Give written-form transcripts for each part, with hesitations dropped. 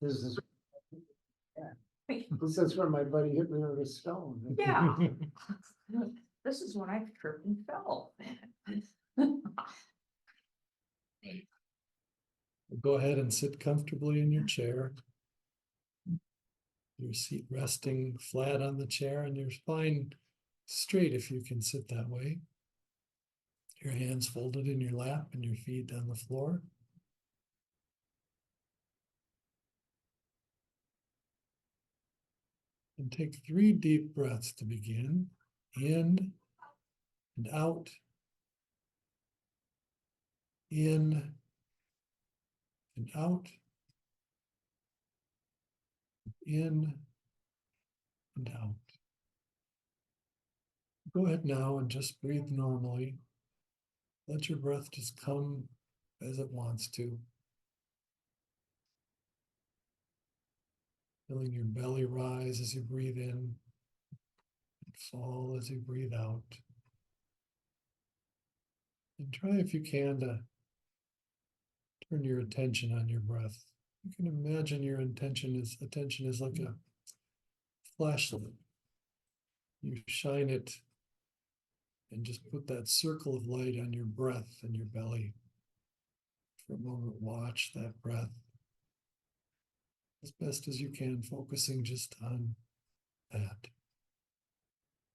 This is, this is where my buddy hit me with a stone. Yeah. This is when I tripped and fell. Go ahead and sit comfortably in your chair. Your seat resting flat on the chair and your spine straight if you can sit that way. Your hands folded in your lap and your feet on the floor. And take 3 deep breaths to begin. In and out. In and out. In and out. Go ahead now and just breathe normally. Let your breath just come as it wants to. Feeling your belly rise as you breathe in, and fall as you breathe out. And try, if you can, to turn your attention on your breath. You can imagine your attention is like a flashlight. You shine it and just put that circle of light on your breath and your belly. For a moment, watch that breath as best as you can, focusing just on that.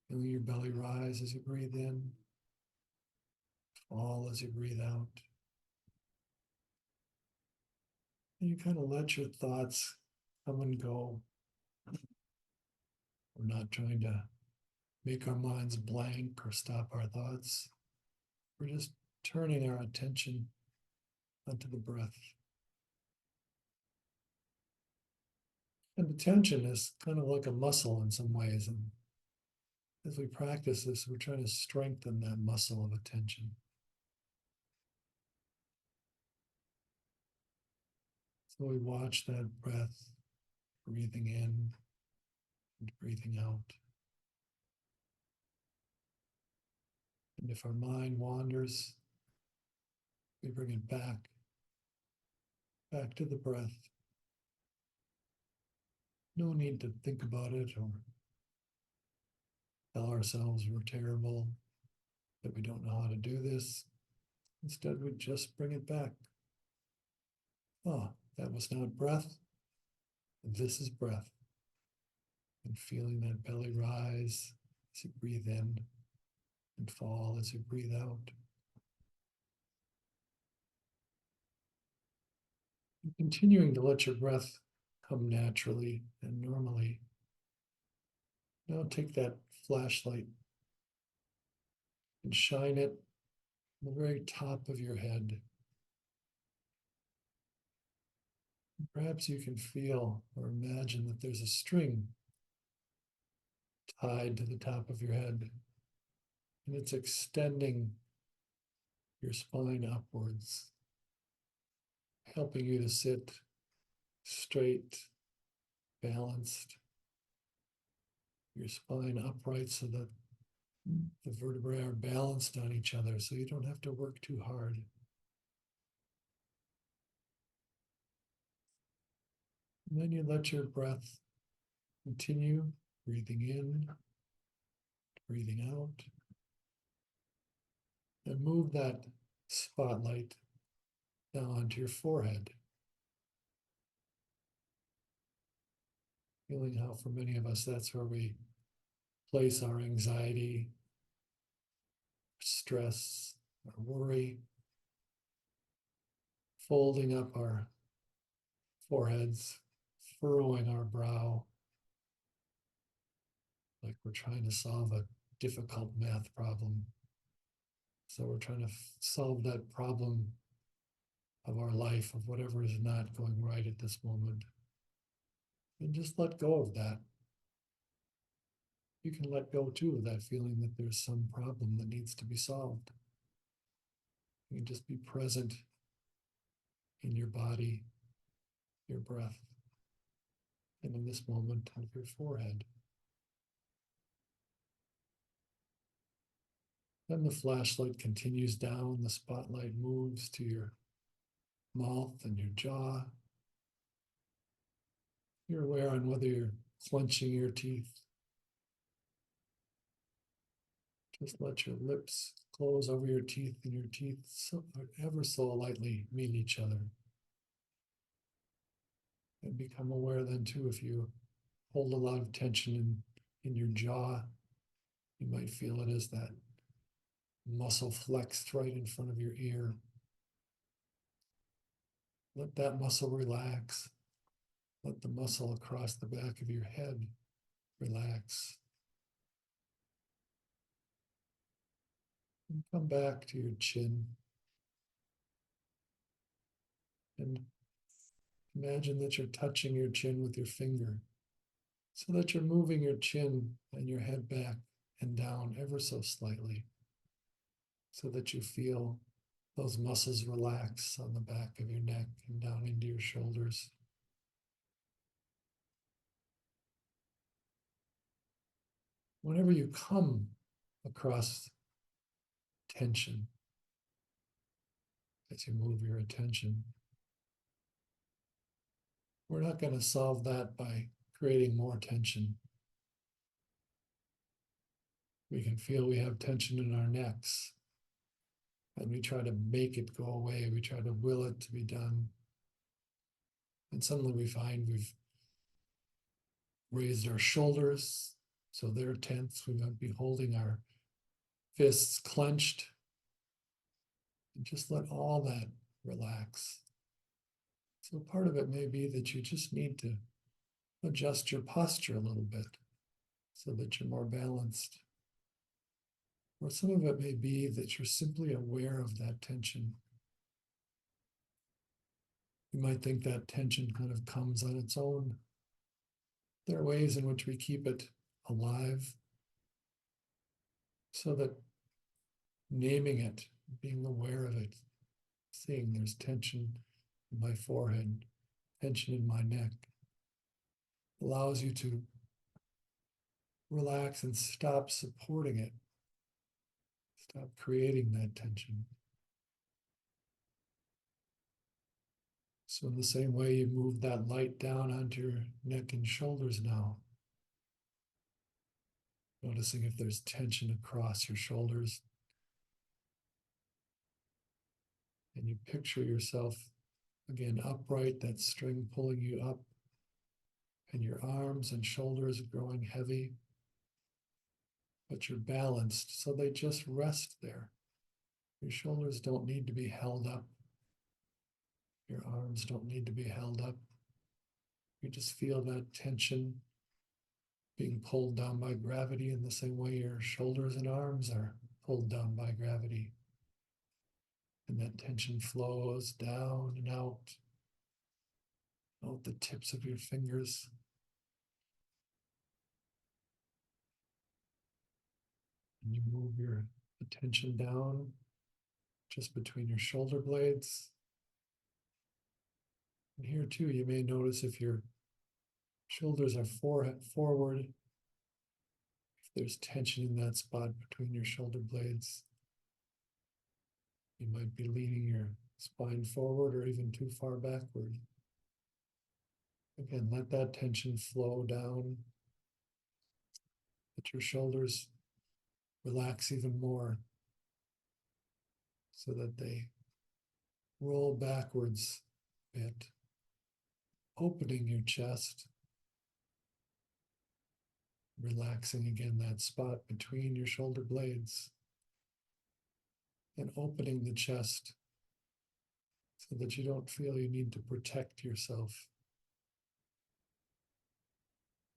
Feeling your belly rise as you breathe in, fall as you breathe out. And you kind of let your thoughts come and go. We're not trying to make our minds blank or stop our thoughts. We're just turning our attention onto the breath. And attention is kind of like a muscle in some ways. And as we practice this, we're trying to strengthen that muscle of attention. So we watch that breath, breathing in and breathing out. And if our mind wanders, we bring it back to the breath. No need to think about it or tell ourselves we're terrible, that we don't know how to do this. Instead, we just bring it back. Oh, that was not breath. This is breath. And feeling that belly rise as you breathe in and fall as you breathe out. And continuing to let your breath come naturally and normally. Now take that flashlight and shine it on the very top of your head. Perhaps you can feel or imagine that there's a string tied to the top of your head, and it's extending your spine upwards, helping you to sit straight, balanced, your spine upright so that the vertebrae are balanced on each other, so you don't have to work too hard. And then you let your breath continue, breathing in, breathing out, and move that spotlight down onto your forehead. Feeling how for many of us, that's where we place our anxiety, stress, our worry, folding up our foreheads, furrowing our brow, like we're trying to solve a difficult math problem. So we're trying to solve that problem of our life, of whatever is not going right at this moment. And just let go of that. You can let go too of that feeling that there's some problem that needs to be solved. You can just be present in your body, your breath, and in this moment of your forehead. Then the flashlight continues down, the spotlight moves to your mouth and your jaw. You're aware on whether you're clenching your teeth. Just let your lips close over your teeth and your teeth ever so lightly meet each other. And become aware then too, if you hold a lot of tension in your jaw, you might feel it as that muscle flexed right in front of your ear. Let that muscle relax. Let the muscle across the back of your head relax. And come back to your chin. And imagine that you're touching your chin with your finger, so that you're moving your chin and your head back and down ever so slightly, so that you feel those muscles relax on the back of your neck and down into your shoulders. Whenever you come across tension, as you move your attention, we're not going to solve that by creating more tension. We can feel we have tension in our necks, and we try to make it go away. We try to will it to be done. And suddenly we find we've raised our shoulders, so they're tense. We might be holding our fists clenched. And just let all that relax. So part of it may be that you just need to adjust your posture a little bit so that you're more balanced. Or some of it may be that you're simply aware of that tension. You might think that tension kind of comes on its own. There are ways in which we keep it alive, so that naming it, being aware of it, seeing there's tension in my forehead, tension in my neck, allows you to relax and stop supporting it. Stop creating that tension. So in the same way, you move that light down onto your neck and shoulders now. Noticing if there's tension across your shoulders. And you picture yourself again upright, that string pulling you up, and your arms and shoulders growing heavy. But you're balanced, so they just rest there. Your shoulders don't need to be held up. Your arms don't need to be held up. You just feel that tension being pulled down by gravity in the same way your shoulders and arms are pulled down by gravity. And that tension flows down and out the tips of your fingers. And you move your attention down just between your shoulder blades. And here too, you may notice if your shoulders are forward, if there's tension in that spot between your shoulder blades. You might be leaning your spine forward or even too far backward. Again, let that tension flow down. Let your shoulders relax even more so that they roll backwards a bit, opening your chest, relaxing again that spot between your shoulder blades, and opening the chest so that you don't feel you need to protect yourself.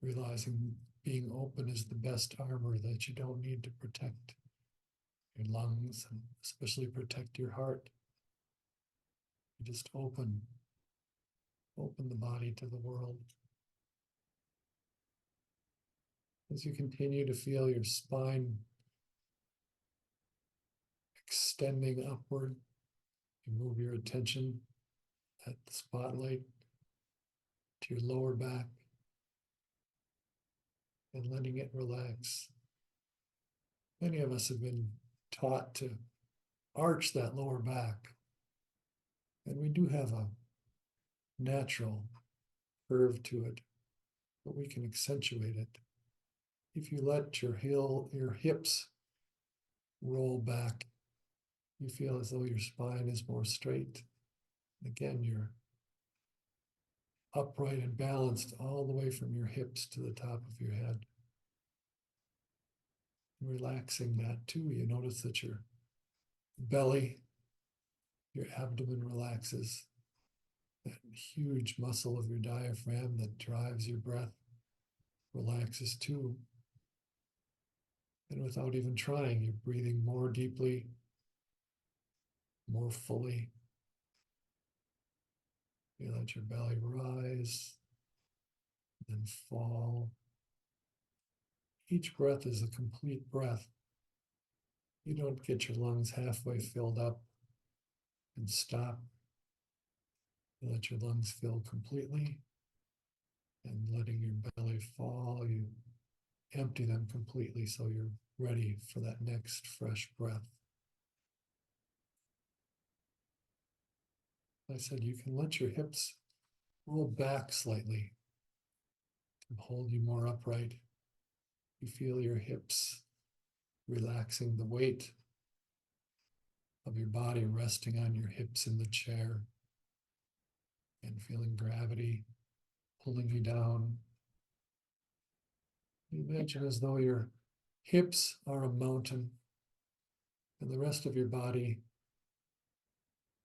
Realizing being open is the best armor, that you don't need to protect your lungs and especially protect your heart. You just open the body to the world. As you continue to feel your spine extending upward, you move your attention at the spotlight to your lower back and letting it relax. Many of us have been taught to arch that lower back, and we do have a natural curve to it. but we can accentuate it. If you let your hips roll back, you feel as though your spine is more straight. Again, you're upright and balanced all the way from your hips to the top of your head. Relaxing that too, you notice that your belly, your abdomen relaxes. That huge muscle of your diaphragm that drives your breath relaxes too. And without even trying, you're breathing more deeply, more fully. You let your belly rise, then fall. Each breath is a complete breath. You don't get your lungs halfway filled up and stop. You let your lungs fill completely, and letting your belly fall, you empty them completely so you're ready for that next fresh breath. I said you can let your hips roll back slightly to hold you more upright. You feel your hips relaxing, the weight of your body resting on your hips in the chair, and feeling gravity pulling you down. You imagine as though your hips are a mountain and the rest of your body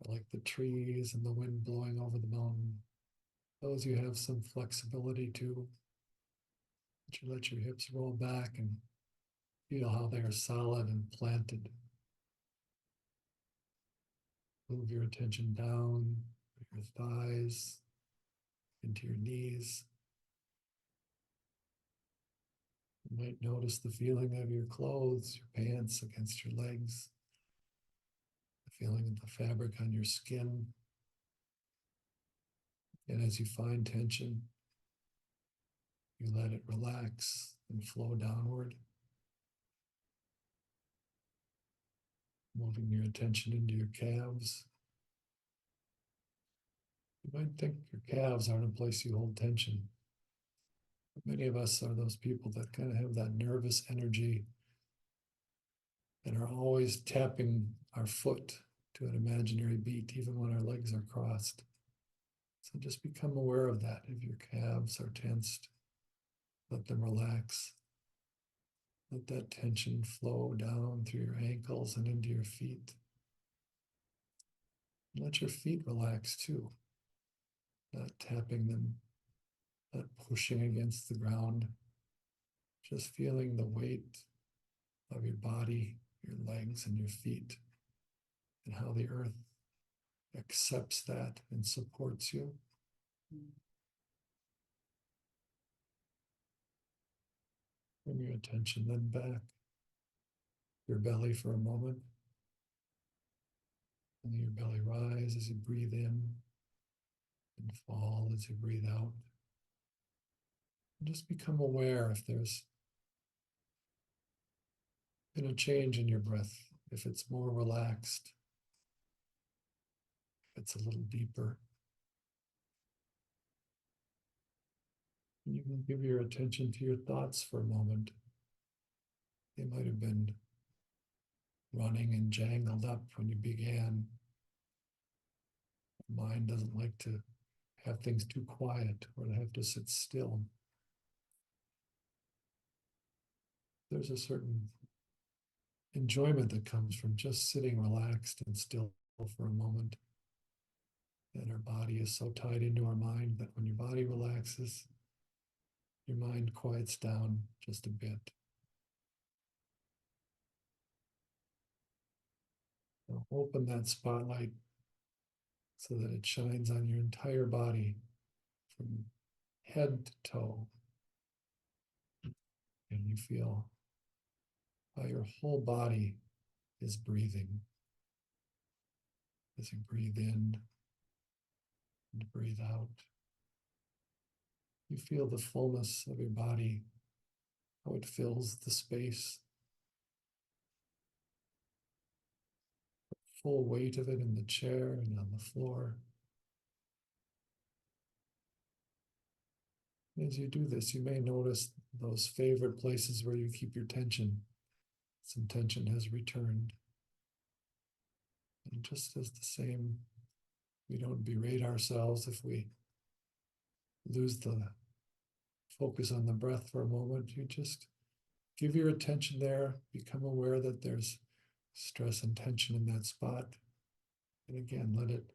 are like the trees and the wind blowing over the mountain. Those you have some flexibility to, but you let your hips roll back and feel how they are solid and planted. Move your attention down your thighs, into your knees. You might notice the feeling of your clothes, your pants against your legs, the feeling of the fabric on your skin. And as you find tension, you let it relax and flow downward, moving your attention into your calves. You might think your calves aren't a place you hold tension. But many of us are those people that kind of have that nervous energy and are always tapping our foot to an imaginary beat, even when our legs are crossed. So just become aware of that. If your calves are tensed, let them relax. Let that tension flow down through your ankles and into your feet. Let your feet relax too, not tapping them, not pushing against the ground, just feeling the weight of your body, your legs, and your feet, and how the earth accepts that and supports you. Bring your attention then back your belly for a moment. And your belly rise as you breathe in and fall as you breathe out. And just become aware if there's been a change in your breath, if it's more relaxed, if it's a little deeper. And you can give your attention to your thoughts for a moment. They might have been running and jangled up when you began. The mind doesn't like to have things too quiet or to have to sit still. There's a certain enjoyment that comes from just sitting relaxed and still for a moment. And our body is so tied into our mind that when your body relaxes, your mind quiets down just a bit. Now open that spotlight so that it shines on your entire body from head to toe. And you feel how your whole body is breathing. As you breathe in and breathe out, you feel the fullness of your body, how it fills the space, the full weight of it in the chair and on the floor. As you do this, you may notice those favorite places where you keep your tension. Some tension has returned. And just as the same, we don't berate ourselves if we lose the focus on the breath for a moment. You just give your attention there, become aware that there's stress and tension in that spot. And again, let it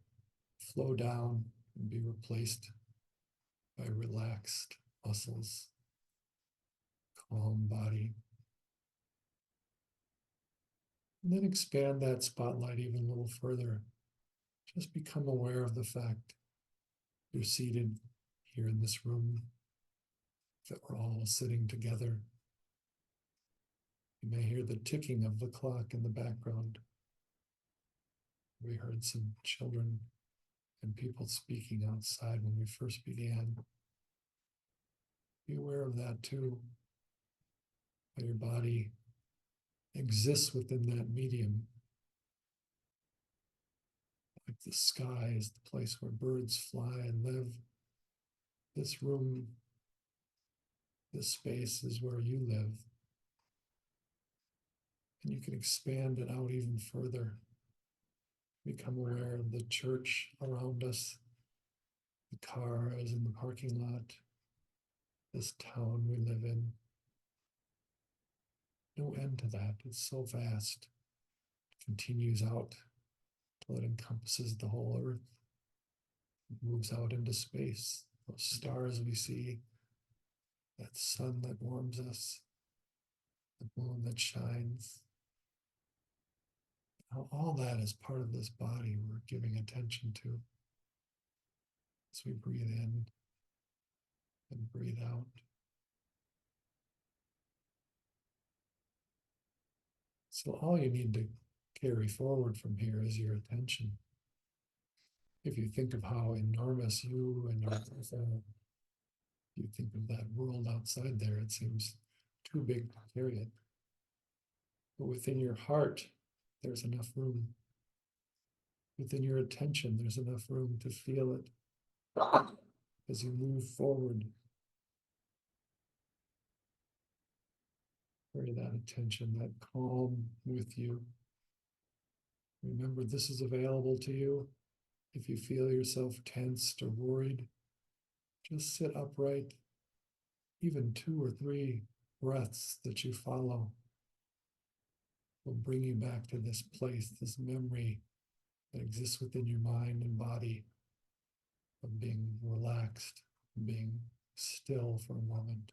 flow down and be replaced by relaxed muscles, calm body. And then expand that spotlight even a little further. Just become aware of the fact you're seated here in this room, that we're all sitting together. You may hear the ticking of the clock in the background. We heard some children and people speaking outside when we first began. Be aware of that too. How your body exists within that medium. Like the sky is the place where birds fly and live. This room, this space is where you live. And you can expand it out even further. Become aware of the church around us, the cars in the parking lot, this town we live in. No end to that. It's so vast. It continues out till it encompasses the whole earth. It moves out into space. Those stars we see, that sun that warms us, the moon that shines. Now, all that is part of this body we're giving attention to as we breathe in and breathe out. So all you need to carry forward from here is your attention. If you think of how enormous you and your life are, you think of that world outside there, it seems too big to carry it. But within your heart, there's enough room. Within your attention, there's enough room to feel it as you move forward. Carry that attention, that calm with you. Remember, this is available to you. If you feel yourself tensed or worried, just sit upright. Even 2 or 3 breaths that you follow will bring you back to this place, this memory that exists within your mind and body of being relaxed, being still for a moment.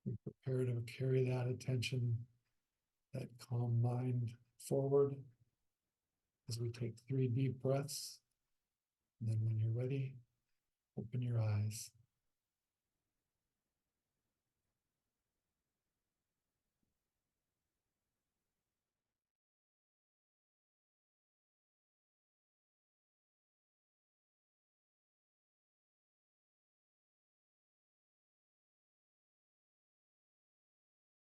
We prepare to carry that attention, that calm mind forward as we take 3 deep breaths. And then when you're ready, open your eyes.